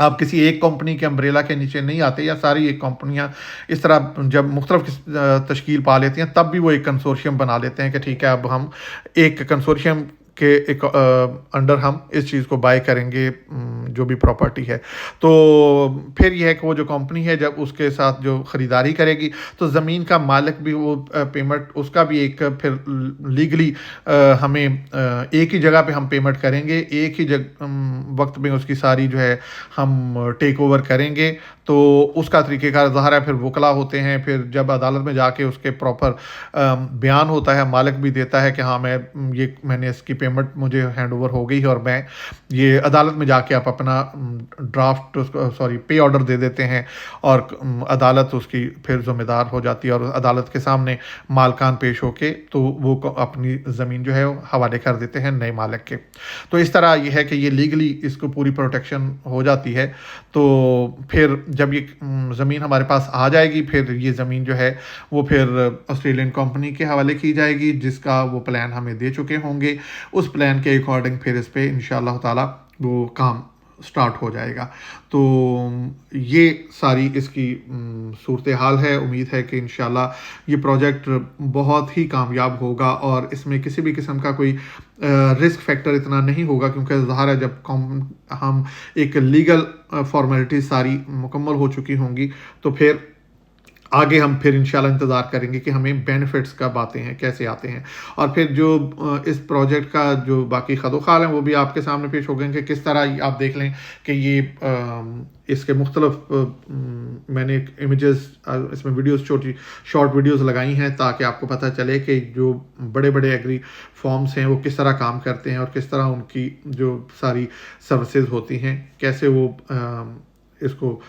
آپ کسی ایک کمپنی کے امبریلا کے نیچے نہیں آتے، یا ساری ایک کمپنیاں اس طرح جب مختلف تشکیل پا لیتی ہیں تب بھی وہ ایک کنسورشیم بنا لیتے ہیں کہ ٹھیک ہے اب ہم ایک کنسورشیم کے ایک انڈر ہم اس چیز کو بائی کریں گے، جو بھی پراپرٹی ہے۔ تو پھر یہ ہے کہ وہ جو کمپنی ہے جب اس کے ساتھ جو خریداری کرے گی تو زمین کا مالک بھی وہ پیمنٹ اس کا بھی ایک پھر لیگلی ہمیں ایک ہی جگہ پہ ہم پیمنٹ کریں گے، ایک ہی وقت میں اس کی ساری جو ہے ہم ٹیک اوور کریں گے۔ تو اس کا طریقہ کار ظاہر ہے پھر وکلا ہوتے ہیں، پھر جب عدالت میں جا کے اس کے پراپر بیان ہوتا ہے، مالک بھی دیتا ہے کہ ہاں میں نے اس کی پیمنٹ مجھے ہینڈ اوور ہو گئی ہے، اور میں یہ عدالت میں جا کے آپ اپنا ڈرافٹ پے آرڈر دے دیتے ہیں، اور عدالت اس کی پھر ذمہ دار ہو جاتی ہے، اور عدالت کے سامنے مالکان پیش ہو کے تو وہ اپنی زمین جو ہے حوالے کر دیتے ہیں نئے مالک کے۔ تو اس طرح یہ ہے کہ یہ لیگلی اس کو پوری پروٹیکشن ہو جاتی ہے۔ تو پھر جب یہ زمین ہمارے پاس آ جائے گی، پھر یہ زمین جو ہے وہ پھر آسٹریلین کمپنی کے حوالے کی جائے گی، جس کا وہ پلان ہمیں دے چکے ہوں گے۔ اس پلان کے اکارڈنگ پھر اس پہ انشاءاللہ تعالی وہ کام سٹارٹ ہو جائے گا۔ تو یہ ساری اس کی صورتحال ہے۔ امید ہے کہ انشاءاللہ یہ پروجیکٹ بہت ہی کامیاب ہوگا، اور اس میں کسی بھی قسم کا کوئی رسک فیکٹر اتنا نہیں ہوگا، کیونکہ ظاہر ہے جب ہم ایک لیگل فارمیلٹیز ساری مکمل ہو چکی ہوں گی تو پھر آگے ہم پھر انشاءاللہ انتظار کریں گے کہ ہمیں بینیفٹس کب آتے ہیں، کیسے آتے ہیں، اور پھر جو اس پروجیکٹ کا جو باقی خد و خال ہیں وہ بھی آپ کے سامنے پیش ہو گئے کہ کس طرح آپ دیکھ لیں کہ یہ اس کے مختلف میں نے امیجز اس میں ویڈیوز شارٹ ویڈیوز لگائی ہیں تاکہ آپ کو پتہ چلے کہ جو بڑے بڑے ایگری فارمز ہیں وہ کس طرح کام کرتے ہیں، اور کس طرح ان کی جو ساری سروسز ہوتی ہیں، کیسے وہ اس کو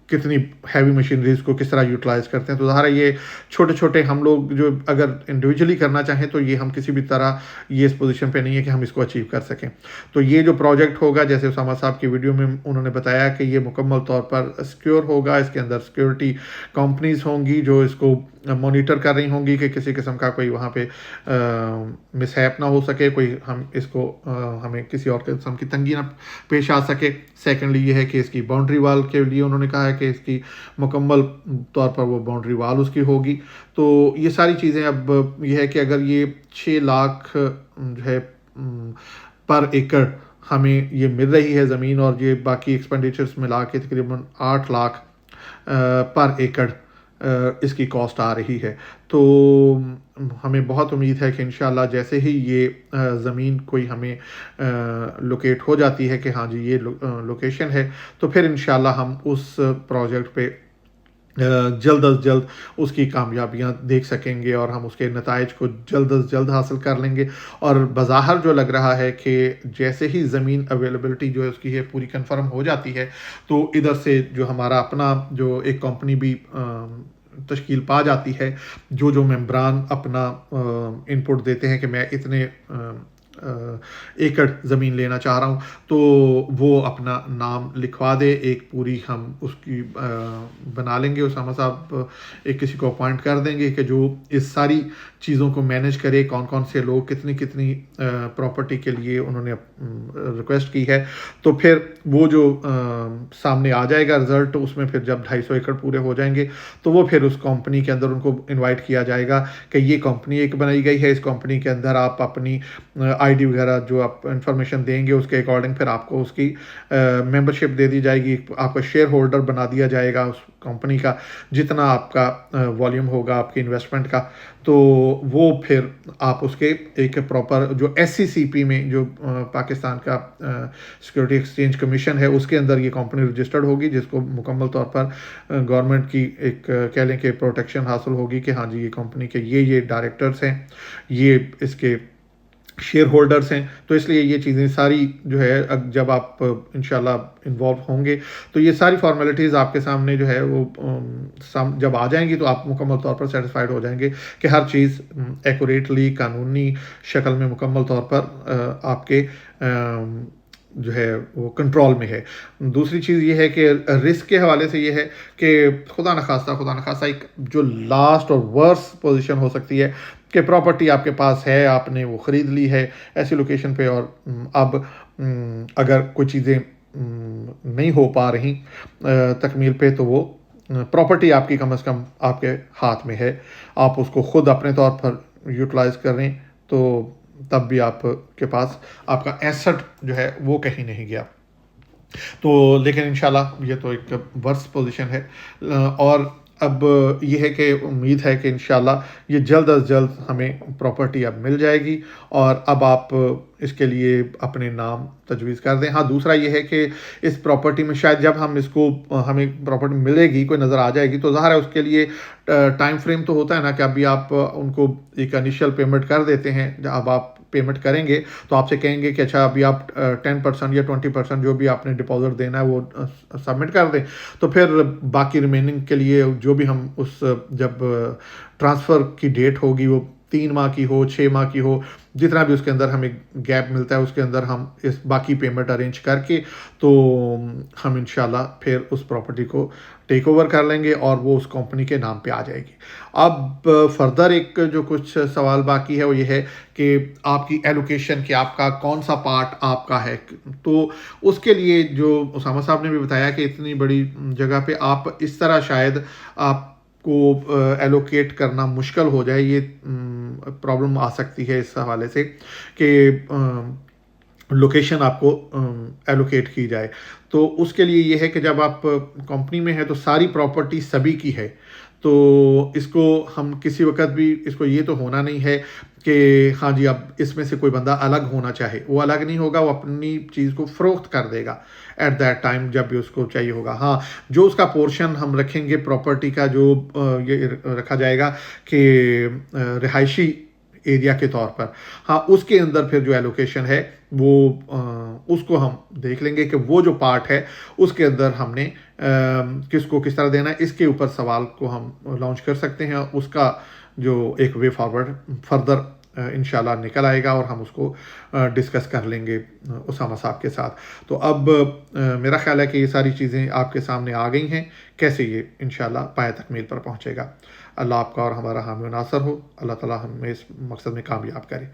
کتنی ہیوی مشینریز کو کس طرح یوٹیلائز کرتے ہیں۔ تو ظاہر ہے یہ چھوٹے چھوٹے ہم لوگ جو اگر انڈیویجولی کرنا چاہیں تو یہ ہم کسی بھی طرح یہ اس پوزیشن پہ نہیں ہے کہ ہم اس کو اچیو کر سکیں۔ تو یہ جو پروجیکٹ ہوگا، جیسے اسامہ صاحب کی ویڈیو میں انہوں نے بتایا کہ یہ مکمل طور پر سیکیور ہوگا، اس کے اندر سیکیورٹی کمپنیز ہوں گی جو اس کو مانیٹر کر رہی ہوں گی کہ کسی قسم کا کوئی وہاں پہ مس ہیپ نہ ہو سکے، کوئی ہمیں کسی اور قسم کی تنگی نہ پیش آ سکے۔ سیکنڈلی یہ ہے کہ اس کی باؤنڈری وال کے لیے انہوں نے کہا ہے کہ اس کی مکمل طور پر وہ باؤنڈری وال اس کی ہوگی۔ تو یہ ساری چیزیں اب یہ ہے کہ اگر یہ 6 لاکھ جو ہے پر ایکڑ ہمیں یہ مل رہی ہے زمین، اور یہ باقی ایکسپینڈیچرز ملا کے تقریباً 8 لاکھ پر ایکڑ اس کی کاسٹ آ رہی ہے، تو ہمیں بہت امید ہے کہ انشاءاللہ جیسے ہی یہ زمین کوئی ہمیں لوکیٹ ہو جاتی ہے کہ ہاں جی یہ لوکیشن ہے، تو پھر انشاءاللہ ہم اس پروجیکٹ پہ جلد از جلد اس کی کامیابیاں دیکھ سکیں گے، اور ہم اس کے نتائج کو جلد از جلد حاصل کر لیں گے۔ اور بظاہر جو لگ رہا ہے کہ جیسے ہی زمین اویلیبلٹی جو ہے اس کی ہے پوری کنفرم ہو جاتی ہے، تو ادھر سے جو ہمارا اپنا جو ایک کمپنی بھی تشکیل پا جاتی ہے، جو ممبران اپنا انپٹ دیتے ہیں کہ میں اتنے ایکڑ زمین لینا چاہ رہا ہوں، تو وہ اپنا نام لکھوا دے، ایک پوری ہم اس کی بنا لیں گے۔ اسامہ صاحب ایک کسی کو اپوائنٹ کر دیں گے کہ جو اس ساری چیزوں کو مینیج کرے، کون کون سے لوگ کتنی پراپرٹی کے لیے انہوں نے ریکویسٹ کی ہے، تو پھر وہ جو سامنے آ جائے گا رزلٹ، اس میں پھر جب 250 ایکڑ پورے ہو جائیں گے تو وہ پھر اس کمپنی کے اندر ان کو انوائٹ کیا جائے گا کہ یہ کمپنی ایک بنائی گئی ہے، اس کمپنی کے اندر آپ اپنی آئی ڈی وغیرہ جو آپ انفارمیشن دیں گے اس کے اکارڈنگ پھر آپ کو اس کی ممبرشپ دے دی جائے گی، آپ کا شیئر ہولڈر بنا دیا جائے گا اس کمپنی کا، جتنا آپ کا والیوم ہوگا آپ کی انویسٹمنٹ کا، تو وہ پھر آپ اس کے ایک پراپر جو SCCP میں جو پاکستان کا سیکورٹی ایکسچینج کمیشن ہے اس کے اندر یہ کمپنی رجسٹرڈ ہوگی، جس کو مکمل طور پر گورنمنٹ کی ایک کہہ لیں کہ پروٹیکشن حاصل ہوگی کہ ہاں جی یہ کمپنی کے یہ ڈائریکٹرز ہیں، یہ اس کے شیئر ہولڈرز ہیں۔ تو اس لیے یہ چیزیں ساری جو ہے جب آپ انشاءاللہ انوالو ہوں گے تو یہ ساری فارمیلٹیز آپ کے سامنے جو ہے وہ جب آ جائیں گی تو آپ مکمل طور پر سیٹسفائیڈ ہو جائیں گے کہ ہر چیز ایکوریٹلی قانونی شکل میں مکمل طور پر آپ کے جو ہے وہ کنٹرول میں ہے۔ دوسری چیز یہ ہے کہ رسک کے حوالے سے یہ ہے کہ خدا نخواستہ ایک جو لاسٹ اور ورس پوزیشن ہو سکتی ہے کہ پراپرٹی آپ کے پاس ہے، آپ نے وہ خرید لی ہے ایسی لوکیشن پہ، اور اب اگر کوئی چیزیں نہیں ہو پا رہی تکمیل پہ، تو وہ پراپرٹی آپ کی کم از کم آپ کے ہاتھ میں ہے، آپ اس کو خود اپنے طور پر یوٹیلائز کر رہے ہیں، تو تب بھی آپ کے پاس آپ کا ایسٹ جو ہے وہ کہیں نہیں گیا. تو لیکن انشاءاللہ یہ تو ایک ورس پوزیشن ہے، اور اب یہ ہے کہ امید ہے کہ انشاءاللہ یہ جلد از جلد ہمیں پراپرٹی اب مل جائے گی، اور اب آپ اس کے لیے اپنے نام تجویز کر دیں. ہاں دوسرا یہ ہے کہ اس پراپرٹی میں شاید جب ہم اس کو ہمیں پراپرٹی ملے گی، کوئی نظر آ جائے گی، تو ظاہر ہے اس کے لیے ٹائم فریم تو ہوتا ہے نا، کہ ابھی آپ ان کو ایک انیشیل پیمنٹ کر دیتے ہیں، اب آپ پیمنٹ کریں گے تو آپ سے کہیں گے کہ اچھا ابھی آپ 10% یا 20% جو بھی آپ نے ڈپازٹ دینا ہے وہ سبمٹ کر دیں، تو پھر باقی ریمیننگ کے لیے جو بھی ہم اس جب ٹرانسفر کی ڈیٹ ہوگی، وہ 3 ماہ کی ہو، 6 ماہ کی ہو، جتنا بھی اس کے اندر ہمیں گیپ ملتا ہے اس کے اندر ہم اس باقی پیمنٹ ارینج کر کے تو ہم انشاءاللہ پھر اس پراپرٹی کو ٹیک اوور کر لیں گے اور وہ اس کمپنی کے نام پہ آ جائے گی. اب فردر ایک جو کچھ سوال باقی ہے وہ یہ ہے کہ آپ کی ایلوکیشن، کہ آپ کا کون سا پارٹ آپ کا ہے. تو اس کے لیے جو اسامہ صاحب نے بھی بتایا کہ اتنی بڑی جگہ پہ آپ اس طرح شاید آپ کو ایلوکیٹ کرنا مشکل ہو جائے، یہ پرابلم آ سکتی ہے اس حوالے سے کہ لوکیشن آپ کو ایلوکیٹ کی جائے. تو اس کے لیے یہ ہے کہ جب آپ کمپنی میں ہیں تو ساری پراپرٹی سبھی کی ہے، تو اس کو ہم کسی وقت بھی اس کو یہ تو ہونا نہیں ہے کہ ہاں جی اب اس میں سے کوئی بندہ الگ ہونا چاہے، وہ الگ نہیں ہوگا، وہ اپنی چیز کو فروخت کر دے گا ایٹ دیٹ ٹائم جب بھی اس کو چاہیے ہوگا. ہاں جو اس کا پورشن ہم رکھیں گے پراپرٹی کا، جو یہ رکھا جائے گا کہ رہائشی ایریا کے طور پر، ہاں اس کے اندر پھر جو ایلوکیشن ہے وہ اس کو ہم دیکھ لیں گے کہ وہ جو پارٹ ہے اس کے اندر ہم نے کس کو کس طرح دینا ہے. اس کے اوپر سوال کو ہم لانچ کر سکتے ہیں، اس کا جو ایک وے فارورڈ فردر انشاءاللہ نکل آئے گا اور ہم اس کو ڈسکس کر لیں گے اسامہ صاحب کے ساتھ. تو اب میرا خیال ہے کہ یہ ساری چیزیں آپ کے سامنے آ گئی ہیں، کیسے یہ انشاءاللہ پایہ تکمیل پر پہنچے گا. اللہ آپ کا اور ہمارا حامی و ناصر ہو، اللہ تعالی ہمیں اس مقصد میں کامیاب کرے.